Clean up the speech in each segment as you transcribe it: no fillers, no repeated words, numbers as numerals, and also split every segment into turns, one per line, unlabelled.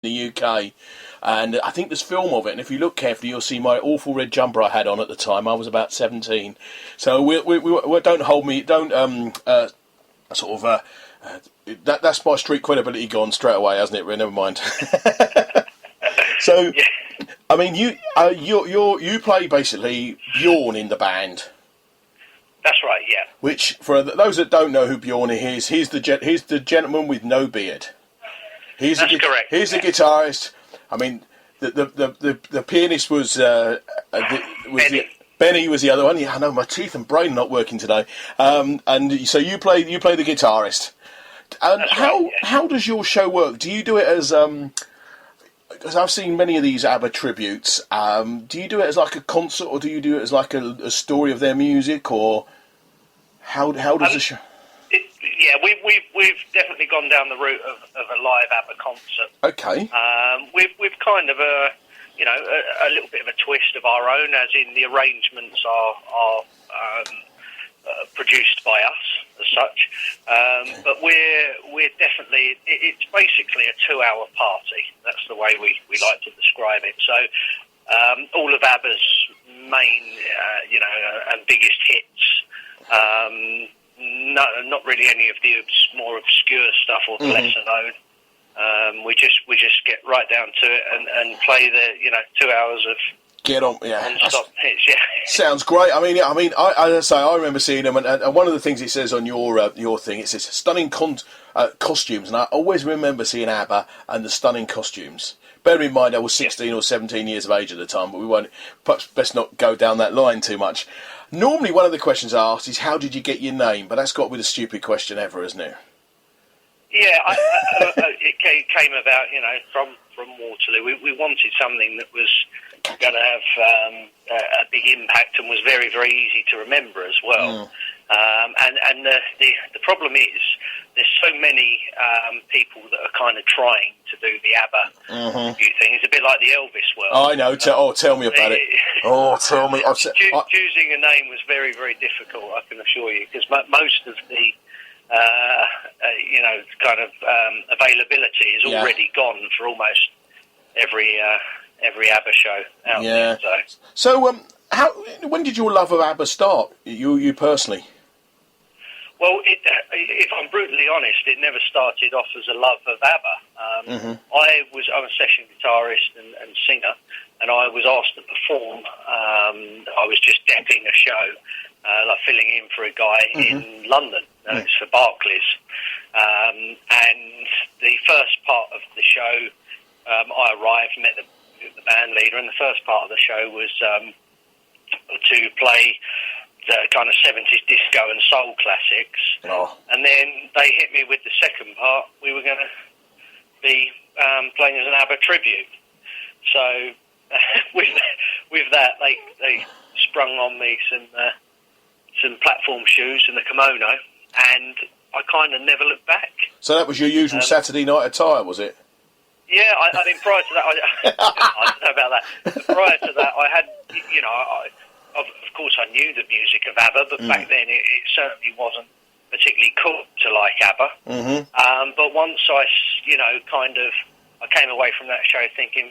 the UK, and I think there's film of it. And if you look carefully, you'll see my awful red jumper I had on at the time. I was about 17, so we don't hold me. Don't that's my street credibility gone straight away, hasn't it? Never mind. So,
Yeah.
I mean, you play basically Bjorn in the band.
That's right, yeah.
Which, for those that don't know who Bjorn is, he's the gentleman with no beard.
That's correct.
He's the guitarist. I mean, the pianist was Benny was the other one. Yeah, I know my teeth and brain are not working today. And so you play the guitarist. And how does your show work? Do you do it as because I've seen many of these ABBA tributes. Do you do it as like a concert, or do you do it as like a story of their music, or how does the show?
We've definitely gone down the route of a live ABBA concert.
Okay.
We've kind of a little bit of a twist of our own, as in the arrangements are produced by us as such. But we're definitely, it's basically a 2-hour party. That's the way we like to describe it. So all of ABBA's main, and biggest hits. Not really any of the more obscure stuff or the lesser known. We just get right down to it and play the 2 hours of
get on, yeah,
non-stop hits. Yeah,
sounds great. I remember seeing them, and one of the things it says on your thing, it says stunning costumes, and I always remember seeing ABBA and the stunning costumes. Bear in mind, I was 16 or 17 years of age at the time, but we won't. Perhaps best not go down that line too much. Normally, one of the questions asked is, how did you get your name? But that's got to be the stupid question ever, isn't it?
Yeah, it came about, from Waterloo. We wanted something that was going to have a big impact and was very, very easy to remember as well. And the problem is, there's so many people that are kind of trying to do the ABBA thing. It's a bit like the Elvis world.
I know. Tell me about it. Tell me.
Choosing a name was very, very difficult, I can assure you, because most of the availability is already gone for almost every ABBA show out there.
So, when did your love of ABBA start? You personally?
Well, if I'm brutally honest, it never started off as a love of ABBA. I was a session guitarist and singer, and I was asked to perform. I was just depping a show, like filling in for a guy in London. It's for Barclays. And the first part of the show, I arrived, met the band leader, and the first part of the show was to play the kind of 70s disco and soul classics. And then they hit me with the second part. We were going to be playing as an ABBA tribute. So with that, they sprung on me some platform shoes and a kimono, and I kind of never looked back. So that was your usual Saturday night attire, was it? Yeah, I mean, prior to that, I don't know about that. Prior to that, I had, of course, I knew the music of ABBA, but back then it certainly wasn't particularly cool to like ABBA. But once I came away from that show thinking,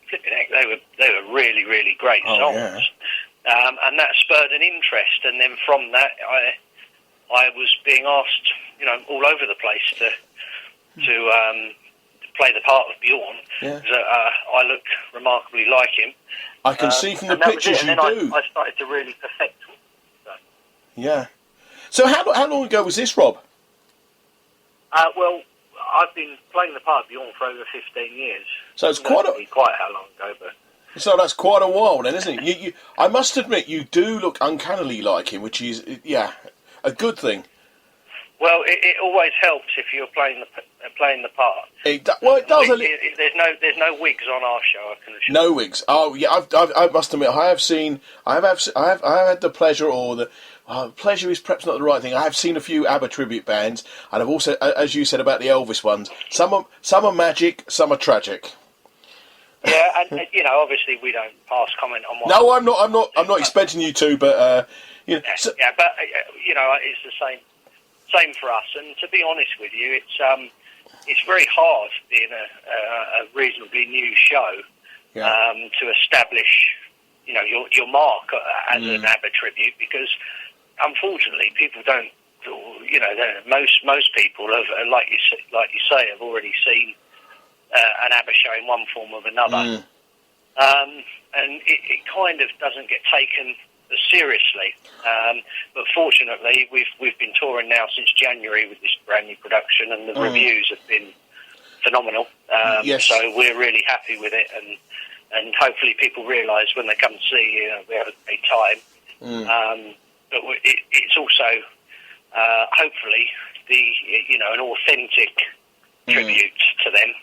flipping heck, they were really, really great songs. Yeah. And that spurred an interest, and then from that, I was being asked, all over the place to play the part of Bjorn. Yeah. I look remarkably like him. I can see from the pictures you do. I started to really perfect it. So. Yeah. So how long ago was this, Rob? Well, I've been playing the part of Bjorn for over 15 years. So it's quite how long ago, but... So that's quite a while then, isn't it? You, I must admit, you do look uncannily like him, which is, a good thing. Well, it always helps if you're playing the part. It does. There's no wigs on our show, I can assure you. No wigs. Oh yeah, I must admit, I have had the pleasure, or the pleasure is perhaps not the right thing. I have seen a few ABBA tribute bands, and I've also, as you said about the Elvis ones, some are magic, some are tragic. Yeah, and obviously we don't pass comment on what. No, I'm not expecting you to, but but it's the same for us. And to be honest with you, it's it's very hard being a reasonably new show to establish, your mark as an ABBA tribute, because unfortunately people don't. Most people have, like you say, have already seen an ABBA show in one form or another, and it kind of doesn't get taken as seriously. But fortunately, we've been touring now since January with this brand new production, and the reviews have been phenomenal. So we're really happy with it, and hopefully people realise when they come to see, we have a great time. But it's also hopefully an authentic tribute to them,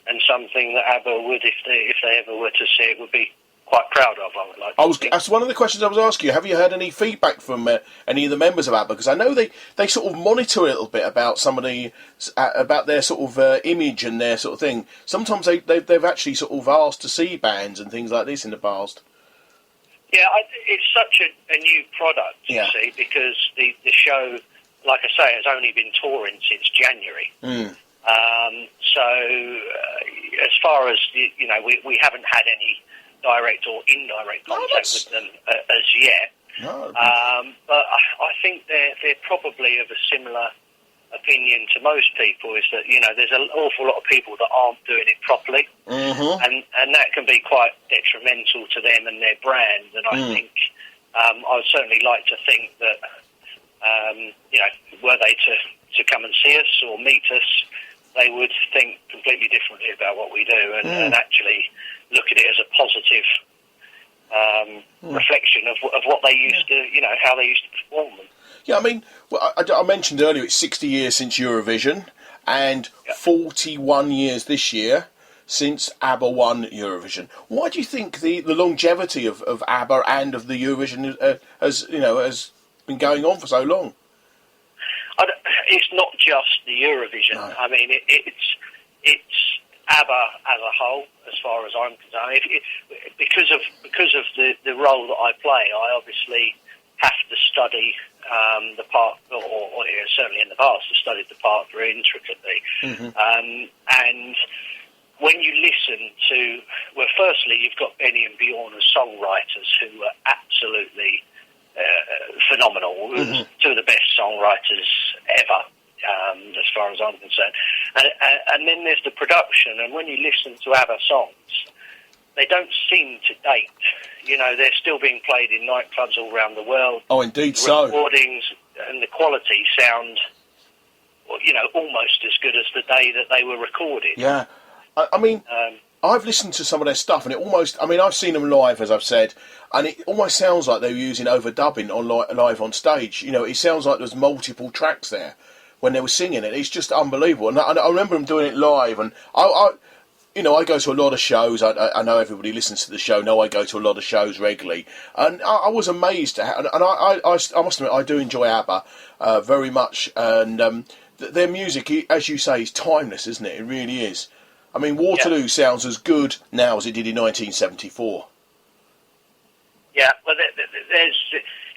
and something that ABBA would, if they ever were to see it, would be quite proud of. I would like to think.
That's one of the questions I was asking you. Have you heard any feedback from any of the members of ABBA? Because I know they sort of monitor a little bit about somebody, about their sort of image and their sort of thing. Sometimes they've actually sort of asked to see bands and things like this in the past.
Yeah, it's such a new product, you see, because the show, like I say, has only been touring since January. As far as, we haven't had any direct or indirect contact with them as yet.
No.
But I think they're probably of a similar opinion to most people, is that, there's an awful lot of people that aren't doing it properly. And that can be quite detrimental to them and their brand. And I think I would certainly like to think that, were they to come and see us or meet us, they would think completely differently about what we do, and actually look at it as a positive reflection of what they used to, how they used to perform them.
Yeah, I mean, I mentioned earlier it's 60 years since Eurovision, and 41 years this year since ABBA won Eurovision. Why do you think the longevity of ABBA and of the Eurovision has been going on for so long?
It's not just the Eurovision. No. I mean, it's ABBA as a whole, as far as I'm concerned. Because of the role that I play, I obviously have to study the part, or certainly in the past, I studied the part very intricately. And when you listen to, well, firstly, you've got Benny and Bjorn as songwriters who are absolutely phenomenal. Two of the best songwriters ever, as far as I'm concerned. And then there's the production, and when you listen to ABBA songs, they don't seem to date. They're still being played in nightclubs all around the world.
Oh, indeed so.
Recordings and the quality sound, almost as good as the day that they were recorded.
Yeah. I mean, I've listened to some of their stuff, and it almost, I've seen them live, as I've said, and it almost sounds like they're using overdubbing live on stage. It sounds like there's multiple tracks there when they were singing it. It's just unbelievable. And I remember them doing it live, and I go to a lot of shows. I know everybody listens to the show. Know I go to a lot of shows regularly, and I was amazed at how, and I must admit I do enjoy ABBA very much, and their music, as you say, is timeless, isn't it? It really is. I mean, Waterloo sounds as good now as it did in 1974.
Yeah, well, there's,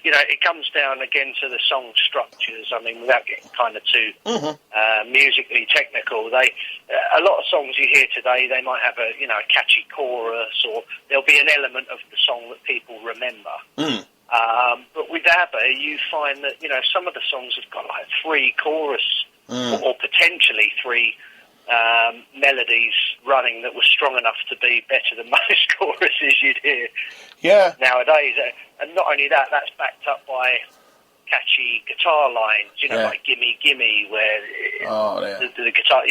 it comes down again to the song structures. I mean, without getting kind of too musically technical, a lot of songs you hear today, they might have a catchy chorus, or there'll be an element of the song that people remember. But with ABBA, you find that some of the songs have got like 3 chorus or potentially 3 melodies running that were strong enough to be better than most choruses you'd hear nowadays. And not only that, that's backed up by catchy guitar lines, like Gimme Gimme, where the guitar,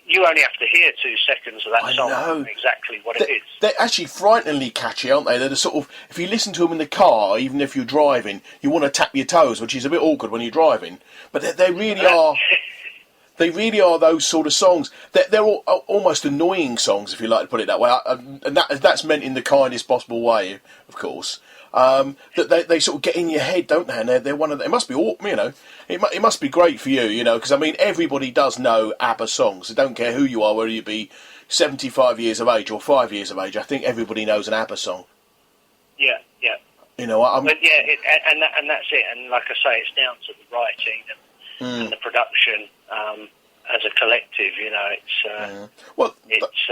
you only have to hear 2 seconds of that song to know exactly what it is.
They're actually frighteningly catchy, aren't they? They're the sort of, if you listen to them in the car, even if you're driving, you want to tap your toes, which is a bit awkward when you're driving, but they really are... They really are those sort of songs. They're almost annoying songs, if you like to put it that way. And that's meant in the kindest possible way, of course. That they sort of get in your head, don't they? And they're one of the, it must be, it must be great for you, because everybody does know ABBA songs. They don't care who you are, whether you be 75 years of age or 5 years of age. I think everybody knows an ABBA song.
Yeah.
And
that's it. And like I say, it's down to the writing and the production, as a collective,
Well,
it's.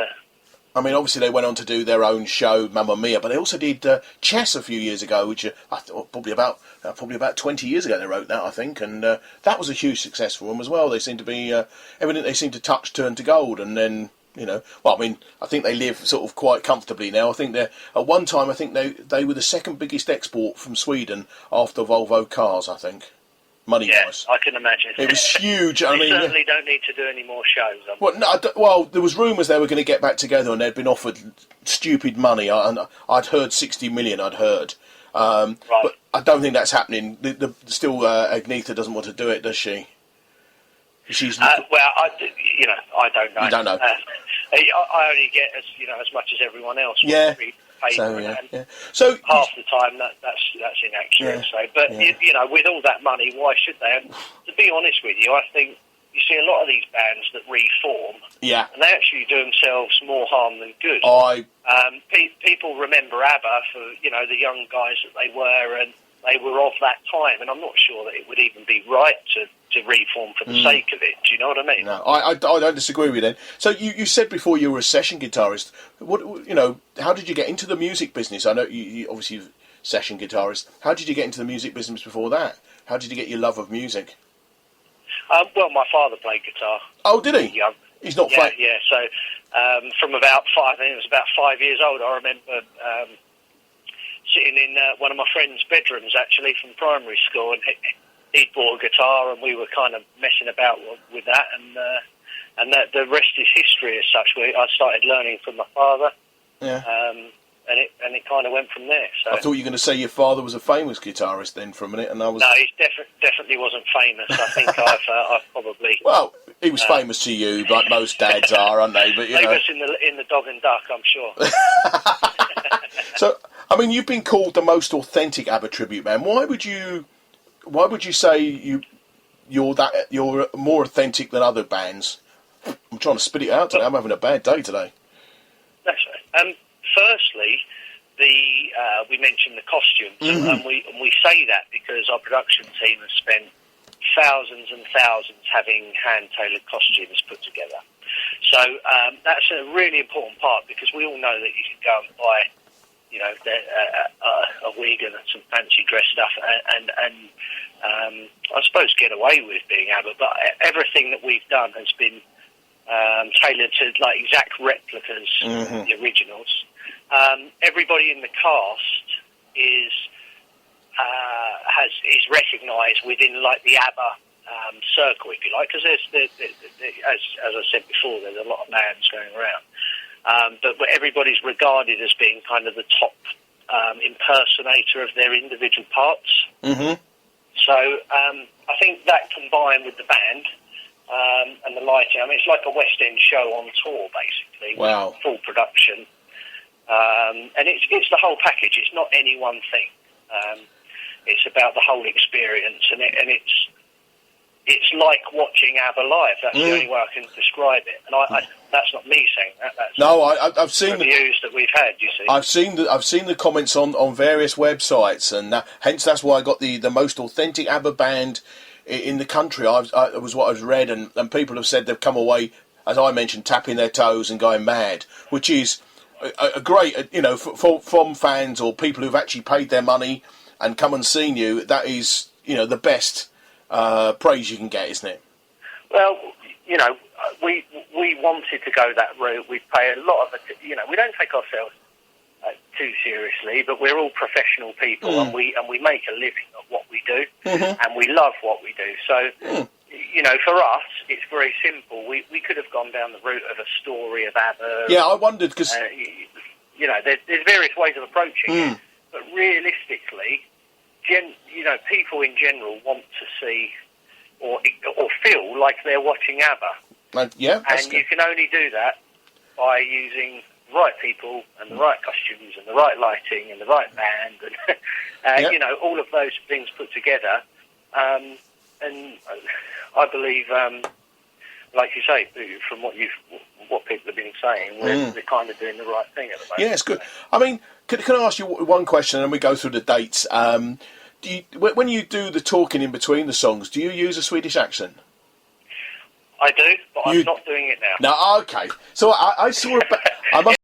I mean, obviously they went on to do their own show, Mamma Mia, but they also did Chess a few years ago, which I thought probably about 20 years ago they wrote that, I think, and that was a huge success for them as well. They seem to be evident. They seem to turn to gold, and then well, I mean, I think they live sort of quite comfortably now. I think they're at one time. I think they were the second biggest export from Sweden after Volvo cars. I think. Money-wise.
I can imagine.
It was huge.
I mean, certainly don't need to do any more shows.
Well, no, there was rumours they were going to get back together, and they'd been offered stupid money. I'd heard 60 million. I'd heard,
right.
But I don't think that's happening. Still, Agnetha doesn't want to do it, does she? She's
well, I don't know.
You don't know.
I only get as much as everyone else.
Yeah. So
half the time that's inaccurate.
Yeah,
but with all that money, why should they? And to be honest with you, I think you see a lot of these bands that reform, and they actually do themselves more harm than good. People remember ABBA for the young guys that they were, and they were of that time. And I'm not sure that it would even be right to reform for the sake of it. Do you know what I mean?
No, I don't disagree with you then. So you said before you were a session guitarist. How did you get into the music business? I know you obviously session guitarist. How did you get into the music business before that? How did you get your love of music?
Well, my father played guitar.
Oh, did he?
Young.
He's not
playing. Yeah. So from about 5, I think it was about 5 years old, I remember sitting in one of my friend's bedrooms actually from primary school, and he'd bought a guitar, and we were kind of messing about with that, and the rest is history as such. I started learning from my father, and it kind of went from there. So
I thought you were going to say your father was a famous guitarist then for a minute, and I was.
No, he definitely wasn't famous. I think I've probably.
Well, he was famous to you, like most dads are, aren't they? But
famous in the Dog and Duck, I'm sure.
So, I mean, you've been called the most authentic ABBA tribute band. Why would you say you're more authentic than other bands? I'm trying to spit it out today. I'm having a bad day today.
That's right. Firstly, we mentioned the costumes, and we say that because our production team has spent thousands and thousands having hand-tailored costumes put together. So that's a really important part, because we all know that you can go and buy a wig and some fancy dress stuff, and I suppose get away with being ABBA, but everything that we've done has been tailored to like exact replicas of the originals. Everybody in the cast is recognised within like the ABBA circle, if you like, because there's as I said before, there's a lot of bands going around. But everybody's regarded as being kind of the top impersonator of their individual parts. Mm-hmm. So I think that combined with the band and the lighting, I mean, it's like a West End show on tour, basically.
Wow.
With full production. And it's the whole package. It's not any one thing. It's about the whole experience, and it's like watching ABBA live. That's the only way I can describe it. And that's not me saying that. That's
I've seen
the reviews that we've had. You see,
I've seen the comments on various websites, and hence that's why I got the most authentic ABBA band in the country. It was what I've read, and people have said they've come away, as I mentioned, tapping their toes and going mad, which is a great, from fans or people who've actually paid their money and come and seen you. That is, the best praise you can get, isn't it?
Well, we wanted to go that route. We pay a lot of it. We don't take ourselves too seriously, but we're all professional people, and we make a living of what we do, and we love what we do. So, for us, it's very simple. We could have gone down the route of a story of ABBA.
Yeah, I wondered because
there's various ways of approaching it, but realistically, people in general want to see or feel like they're watching ABBA. And you can only do that by using the right people and the right costumes and the right lighting and the right band and all of those things put together. And I believe, like you say, from what people have been saying, we're kind of doing the right thing at the moment.
Yeah, it's good. I mean, can I ask you one question, and then we go through the dates? When you do the talking in between the songs, do you use a Swedish accent?
I do, but I'm not doing it now.
No, okay. So I saw I must